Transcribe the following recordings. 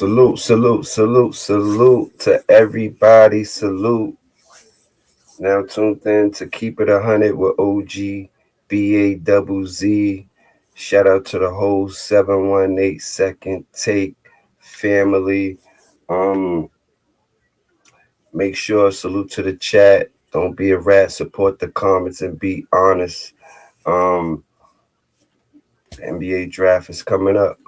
Salute to everybody. Salute. Now tuned in to Keep It 100 with OGBazz. Shout out to the whole 718 Second Take family. Um, Make sure salute to the chat. Don't be a rat. Support the comments and be honest. Um, the NBA draft is coming up.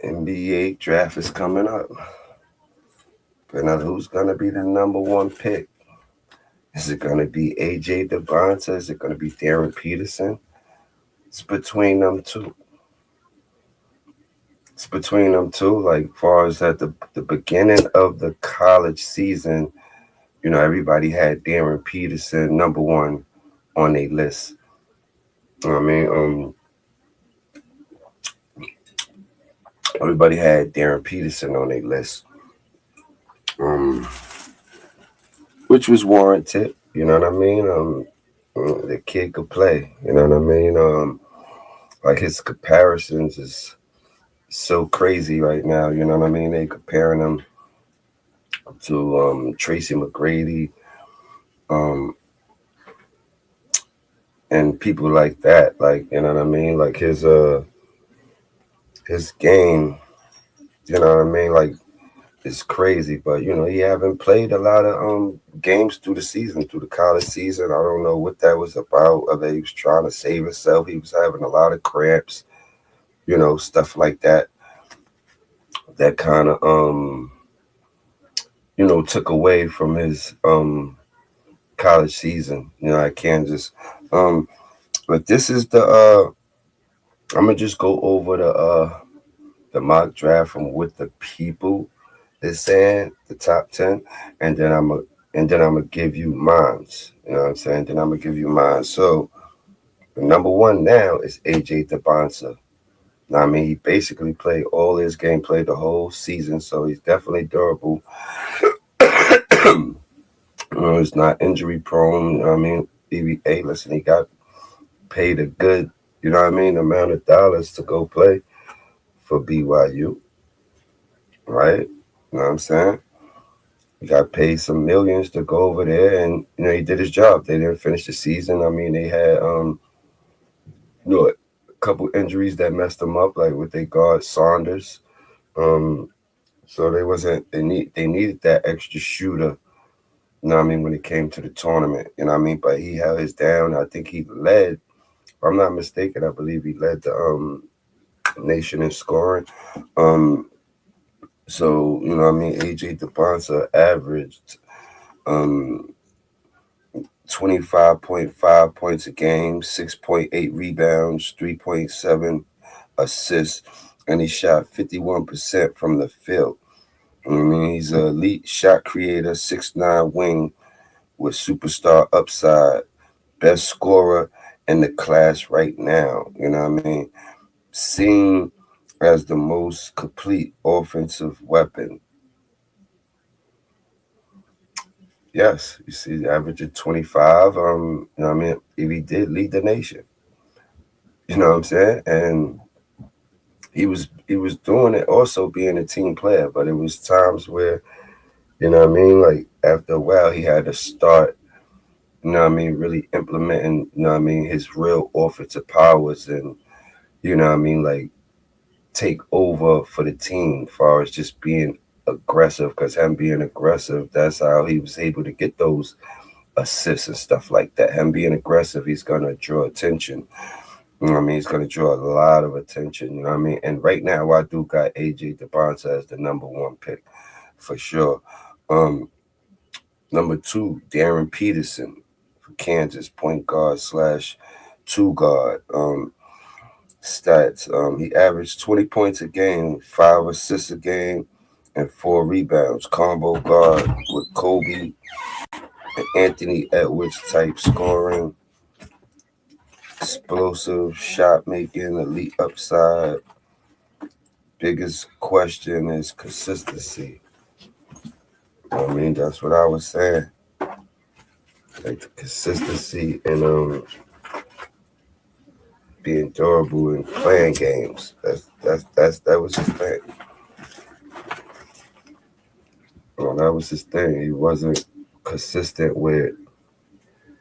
NBA draft is coming up. But now who's gonna be the number one pick? Is it gonna be AJ Dybantsa? Is it gonna be Darryn Peterson? It's between them two. It's between them two. Like far as at the beginning of the college season, everybody had Darryn Peterson number one on their list. You know what I mean? Everybody had Darryn Peterson on their list. Um, which was warranted, you know what I mean? The kid could play, you know what I mean? Like his comparisons is so crazy right now, you know what I mean? They comparing him to Tracy McGrady, um, and people like that, like you know what I mean? Like his game, you know what I mean? Like it's crazy, but he haven't played a lot of games through the season, through the college season. I don't know what that was about. Whether he was trying to save himself, he was having a lot of cramps, stuff like that. That kind of took away from his college season, at Kansas. But this is the I'm gonna just go over the mock draft from what the people is saying, the top 10, and then I'm gonna give you mines. You know what I'm saying? Then I'm gonna give you mine. So the number one now is AJ Dybantsa. Now, I mean, he basically played all his game, played the whole season, so he's definitely durable. He's not injury prone. I mean, hey, listen, he got paid a good, amount of dollars to go play for BYU, right? You know what I'm saying? He got paid some millions to go over there, and he did his job. They didn't finish the season. I mean, they had a couple injuries that messed them up, like with their guard Saunders. So they wasn't they needed that extra shooter. You know what I mean, when it came to the tournament, you know what I mean? But he held his down. I think he led, if I'm not mistaken, I believe he led the nation in scoring. So, you know what I mean, AJ Dybantsa averaged 25.5 points a game, 6.8 rebounds, 3.7 assists, and he shot 51% from the field. I mean, he's an elite shot creator, 6'9" wing with superstar upside, best scorer in the class right now. You know what I mean? Seen as the most complete offensive weapon. Yes, you see, averaging 25. You know what I mean? If he did lead the nation, you know what I'm saying? And he was doing it also being a team player, but it was times where, you know what I mean, like after a while he had to start, you know what I mean, really implementing, you know what I mean, his real offensive powers and, you know what I mean, like take over for the team as far as just being aggressive, because him being aggressive, that's how he was able to get those assists and stuff like that. Him being aggressive, he's gonna draw attention. You know what I mean? He's gonna draw a lot of attention, you know what I mean? And right now I do got AJ Dybantsa as the number one pick for sure. Number two, Darryn Peterson for Kansas, point guard slash two guard. Stats. He averaged 20 points a game, 5 assists a game, and 4 rebounds. Combo guard with Kobe and Anthony Edwards type scoring, explosive shot making, elite upside. Biggest question is consistency. I mean, that's what I was saying. Like the consistency and being durable and playing games. That was his thing. Well, that was his thing. He wasn't consistent with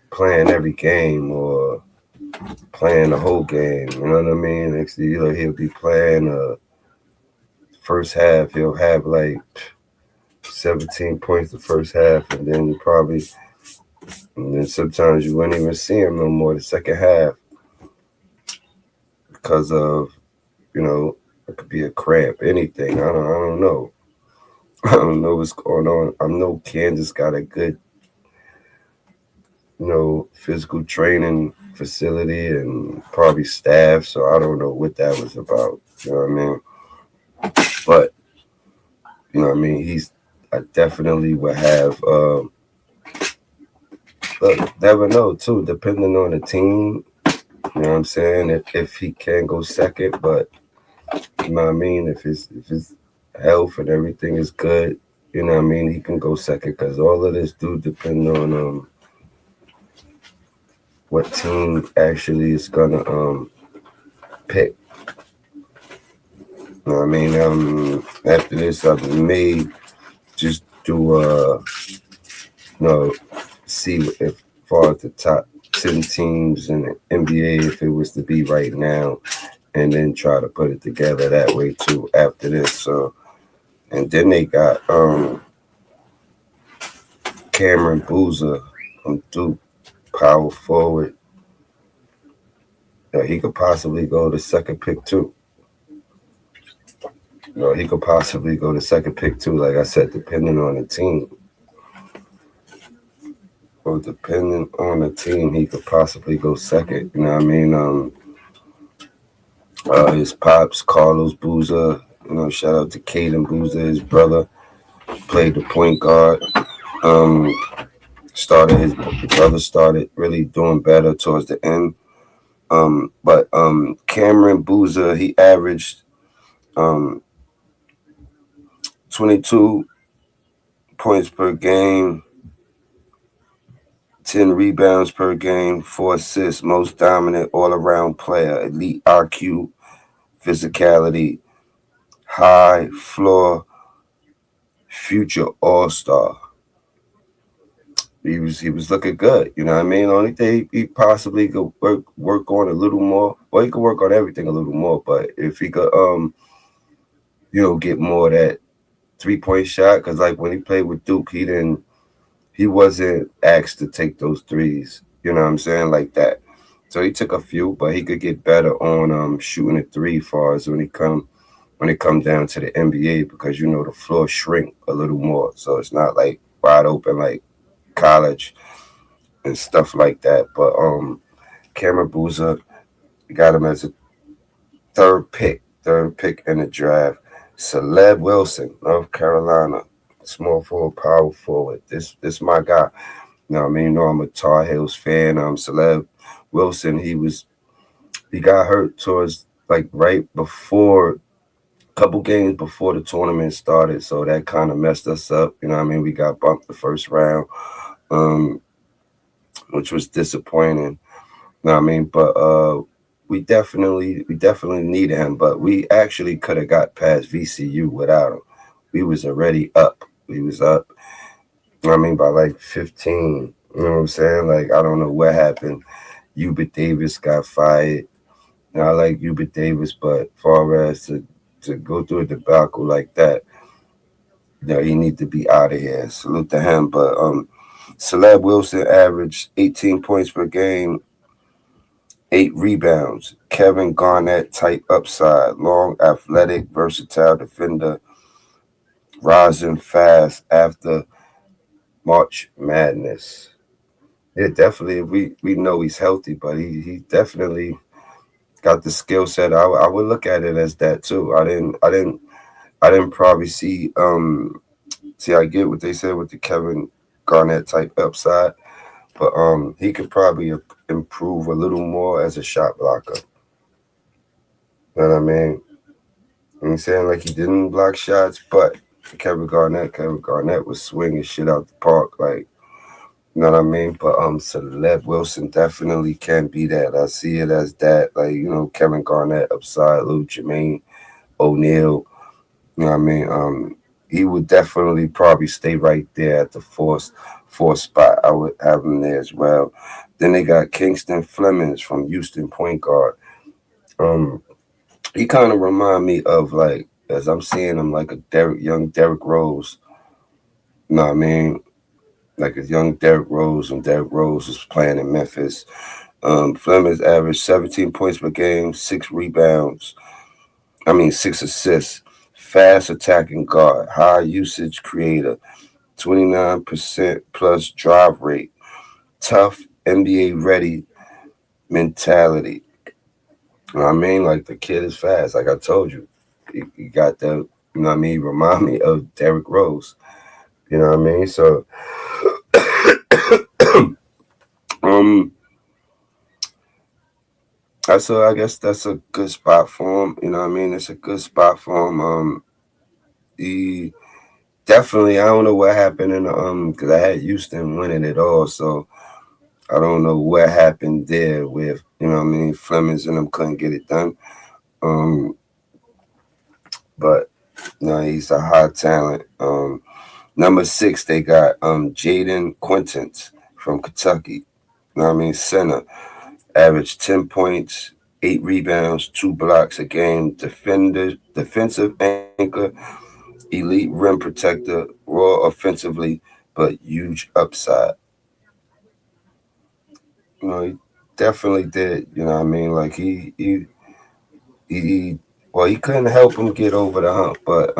playing every game or playing the whole game. You know what I mean? Next thing you know, he'll be playing first half. He'll have like 17 points the first half, and then and then sometimes you wouldn't even see him no more the second half because of, it could be a cramp, anything. I don't know. I don't know what's going on. I know Kansas got a good, physical training facility and probably staff, so I don't know what that was about. You know what I mean? But, I definitely would have, look, never know too, depending on the team, you know what I'm saying, if he can go second, but, you know what I mean, if his health and everything is good, you know what I mean, he can go second, because all of this do depend on what team actually is gonna pick. You know what I mean? After this, I may just do see if far as the top 10 teams in the NBA, if it was to be right now, and then try to put it together that way too after this. So, and then they got Cameron Boozer from Duke, power forward. He could possibly go to second pick too. He could possibly go to second pick too. Like I said, depending on the team. Or depending on the team, he could possibly go second. You know what I mean? His pops, Carlos Boozer. Shout out to Caden Boozer, his brother, played the point guard. His brother started really doing better towards the end. But Cameron Boozer, he averaged 22 points per game, 10 rebounds per game, 4 assists, most dominant all-around player, elite IQ, physicality, high floor, future all-star. He was looking good, you know what I mean? Only thing he possibly could work on a little more. Well, he could work on everything a little more, but if he could get more of that 3-point shot, because like when he played with Duke, he wasn't asked to take those threes, you know what I'm saying, like that. So he took a few, but he could get better on shooting a three far as when it come down to the NBA, because the floor shrink a little more. So it's not like wide open like college and stuff like that. But Cameron Boozer, got him as a third pick in the draft. Celeb Wilson, North Carolina, small forward, power forward. This my guy. You know what I mean? I'm a Tar Heels fan. Celeb Wilson, he got hurt towards like right before, couple games before the tournament started, so that kind of messed us up. You know what I mean? We got bumped the first round, which was disappointing. You know what I mean? But we definitely needed him, but we actually could have got past VCU without him. We was already up. We was up, you know what I mean, by like 15. You know what I'm saying? Like, I don't know what happened. Hubert Davis got fired. I like Hubert Davis, but far as to go through a debacle like that, he need to be out of here. Salute to him. But Celeb Wilson averaged 18 points per game, 8 rebounds. Kevin Garnett type upside, long, athletic, versatile defender, rising fast after March Madness. Yeah, definitely. We know he's healthy, but he definitely got the skill set. I would look at it as that too. I didn't probably see I get what they said with the Kevin Garnett type upside, but he could probably improve a little more as a shot blocker. You know what I mean? I'm saying, like, he didn't block shots, but Kevin Garnett was swinging shit out the park. Like, You know what I mean? But Celeb Wilson definitely can be that. I see it as that, like, Kevin Garnett upside, Lou Jermaine O'Neal. You know what I mean? He would definitely probably stay right there at the fourth spot. I would have him there as well. Then they got Kingston Flemings from Houston, point guard. Um, he kind of remind me of, like, as I'm seeing him, like a young Derrick Rose. You know what I mean? Like a young Derrick Rose, and Derrick Rose was playing in Memphis. Flemings averaged 17 points per game, 6 rebounds. I mean, 6 assists. Fast attacking guard, high usage creator, 29% plus drive rate, tough NBA ready mentality. You know what I mean? Like the kid is fast. Like I told you, he got the. You know what I mean? Remind me of Derrick Rose. You know what I mean? So, um, I guess that's a good spot for him. You know what I mean? It's a good spot for him. He definitely. I don't know what happened in the because I had Houston winning it all, so I don't know what happened there with what I mean. Flemings and them couldn't get it done. Um, but no, he's a high talent. Number 6, they got Jaden Quintance from Kentucky. You know what I mean? Center, averaged 10 points, 8 rebounds, 2 blocks a game. Defensive anchor, elite rim protector, raw offensively, but huge upside. He definitely did. You know what I mean? Like he well, he couldn't help him get over the hump, but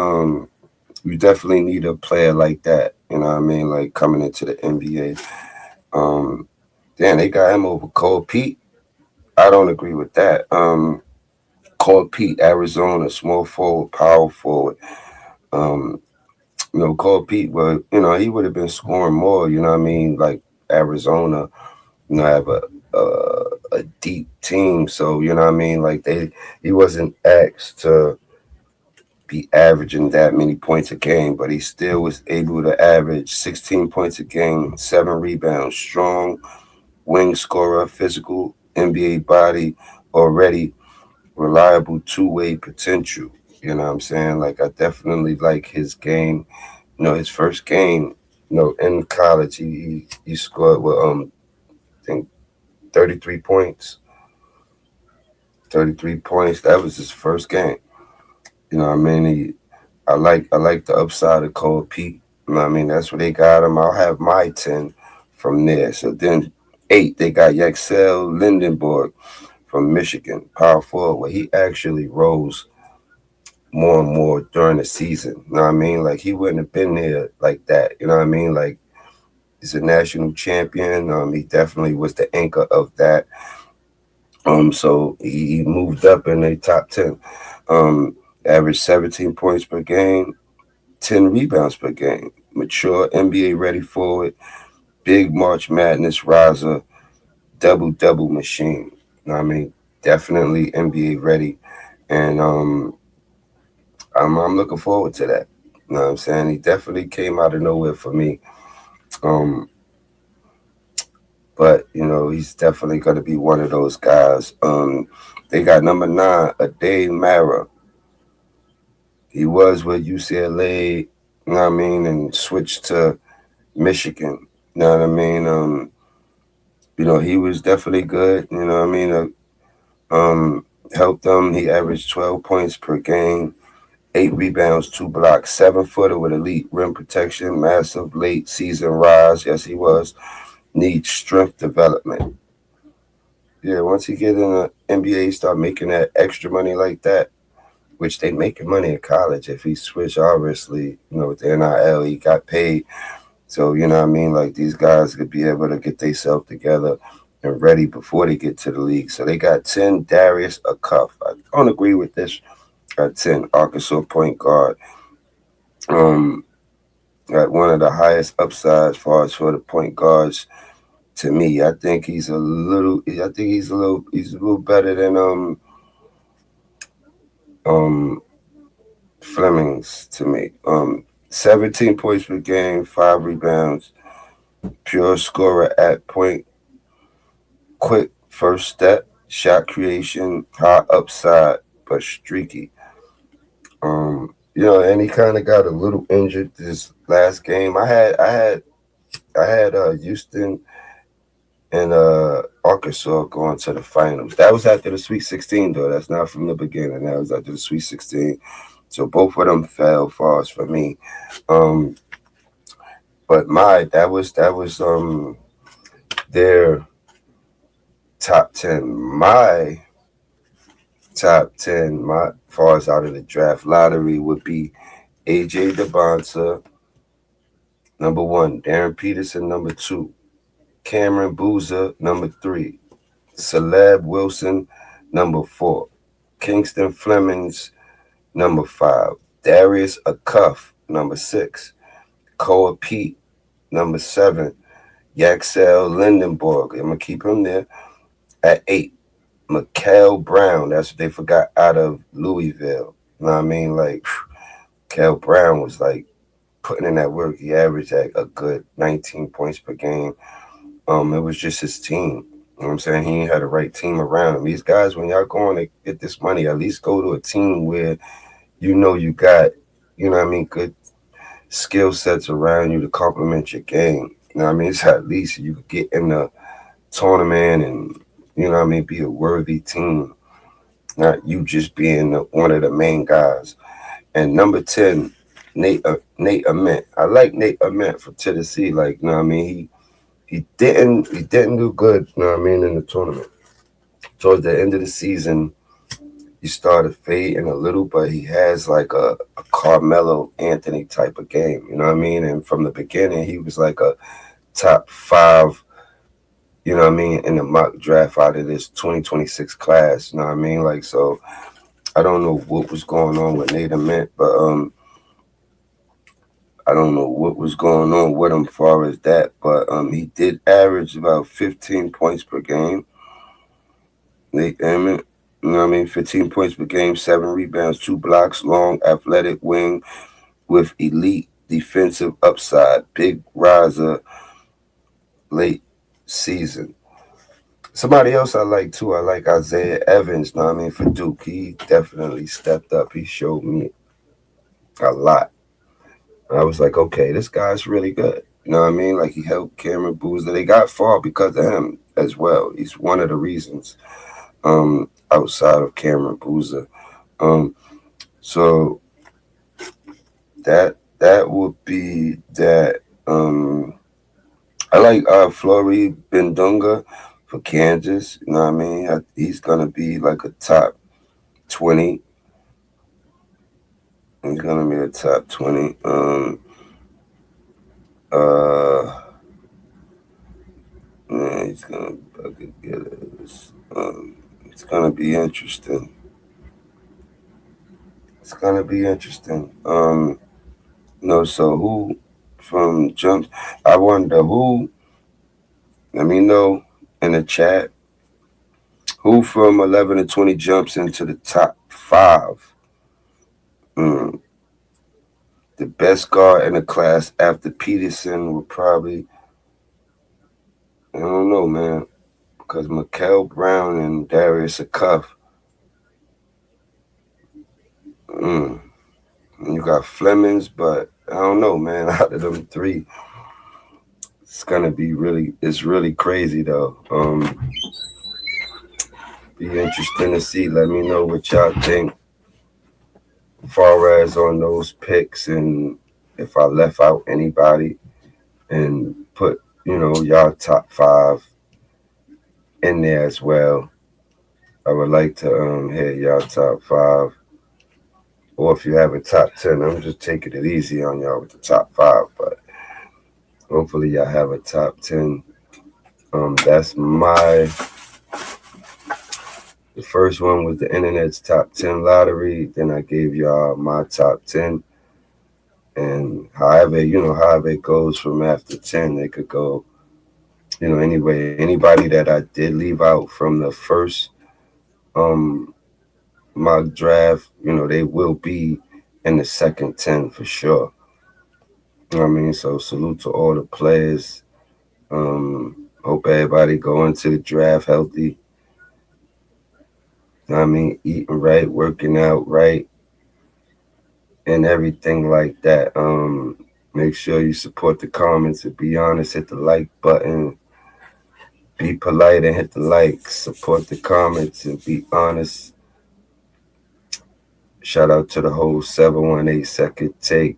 you definitely need a player like that. You know what I mean? Like coming into the NBA. Um, Damn, they got him over Cole Pete. I don't agree with that. Cole Pete, Arizona, small forward, power forward. Um, Cole Pete, well, he would have been scoring more. You know what I mean? Like Arizona, have a deep team, so you know what I mean. Like he wasn't asked to be averaging that many points a game, but he still was able to average 16 points a game, 7 rebounds, strong wing scorer, physical NBA body, already reliable two-way potential. You know what I'm saying? Like I definitely like his game. His first game, in college, he scored with I think 33 points. 33 points. That was his first game. You know what I mean? I like the upside of Cole Pete. You know what I mean? That's where they got him. I'll have my 10 from there. So then 8, they got Yaxel Lindenborg from Michigan, power forward, where he actually rose more and more during the season. You know what I mean? Like he wouldn't have been there like that. You know what I mean? Like he's a national champion. He definitely was the anchor of that. So he moved up in the top 10. Um, Averaged 17 points per game, 10 rebounds per game. Mature NBA ready forward, big March Madness riser, double machine. You know what I mean? Definitely NBA ready. And I'm looking forward to that. You know what I'm saying? He definitely came out of nowhere for me. Um, but he's definitely gonna be one of those guys. They got number 9, Ade Mara. He was with UCLA, you know what I mean, and switched to Michigan. You know what I mean? He was definitely good. You know what I mean? Helped them. He averaged 12 points per game, 8 rebounds, 2 blocks, 7-footer with elite rim protection, massive late season rise. Yes, he was. Needs strength development. Yeah, once he get in the NBA, start making that extra money like that, which they making money in college. If he switch, obviously, with the NIL, he got paid. So, you know what I mean? Like these guys could be able to get themselves together and ready before they get to the league. So they got 10, Darius Acuff. I don't agree with this. At 10, Arkansas point guard. Um, got one of the highest upsides as far as for the point guards to me. He's a little better than um Flemings to me. 17 points per game, 5 rebounds, pure scorer at point, quick first step, shot creation, high upside, but streaky. And he kind of got a little injured this last game. I had Houston and Arkansas going to the finals. That was after the Sweet 16, though. That's not from the beginning. That was after the Sweet 16. So both of them fell fast for me. Um, but that was their top 10. My top 10, my far as out of the draft lottery would be AJ Dybantsa, number one, Darryn Peterson, number two, Cameron Boozer, number three, Celeb Wilson, number four, Kingston Flemings, number five, Darius Acuff, number six, Koa Pete, number seven, Yaxel Lindenborg, I'm gonna keep him there at eight. Mikael Brown, that's what they forgot out of Louisville. You know what I mean? Like, Mikael Brown was like putting in that work. He averaged like a good 19 points per game. It was just his team. You know what I'm saying? He had the right team around him. These guys, when y'all going to get this money, at least go to a team where you got, what I mean, good skill sets around you to complement your game. You know what I mean? It's at least you could get in the tournament and, what I mean, be a worthy team. Not you just being one of the main guys. And number 10, Nate Ament. I like Nate Ament from Tennessee. Like, you know what I mean? He didn't do good, you know what I mean, in the tournament. Towards the end of the season, he started fading a little, but he has like a Carmelo Anthony type of game, you know what I mean? And from the beginning, he was like a top five, you know what I mean, in the mock draft out of this 2026 class, you know what I mean? Like, so I don't know what was going on with Nate Ament, but I don't know what was going on with him as far as that, but he did average about 15 points per game. Nate Emmett, you know what I mean? 15 points per game, 7 rebounds, 2 blocks, long, athletic wing with elite defensive upside, big riser late season. Somebody else I like too, I like Isaiah Evans, you know what I mean, for Duke. He definitely stepped up. He showed me a lot. I was like, okay, this guy's really good. You know what I mean? Like he helped Cameron Boozer. They got far because of him as well. He's one of the reasons outside of Cameron Boozer. Um, so that would be that. I like Flory Bendunga for Kansas. You know what I mean? He's gonna be like a top 20. He's gonna be a top 20. Uh, Man, he's gonna fucking get us. It's gonna be interesting. It's gonna be interesting. No, so who from jumps? I wonder who. Let me know in the chat who from 11 to 20 jumps into the top five. Mm, the best guard in the class after Peterson would probably. I don't know, man, because Mikael Brown and Darius Acuff. Mm, and you got Flemings, but I don't know, man. Out of them three, it's gonna be really. It's really crazy though. Be interesting to see. Let me know what y'all think, far as on those picks, and if I left out anybody, and put y'all top five in there as well. I would like to hear y'all top five, or if you have a top 10. I'm just taking it easy on y'all with the top five, but hopefully y'all have a top 10. That's the first one was the internet's top 10 lottery. Then I gave y'all my top 10. And however it goes from after 10, it could go, anyway. Anybody that I did leave out from the first mock draft, they will be in the second 10 for sure. You know what I mean? So salute to all the players. Hope everybody go into the draft healthy. I mean, eating right, working out right, and everything like that. Make sure you support the comments and be honest. Hit the like button. Be polite and hit the like. Support the comments and be honest. Shout out to the whole 718 second take.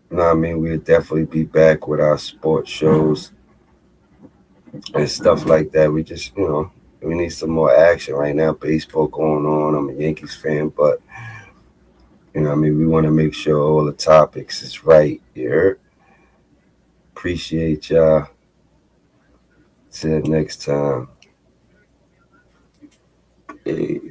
You know what I mean? We'll definitely be back with our sports shows and stuff like that. We just, we need some more action right now. Baseball going on. I'm a Yankees fan, but what I mean, we want to make sure all the topics is right here. Appreciate y'all. Till next time. Hey.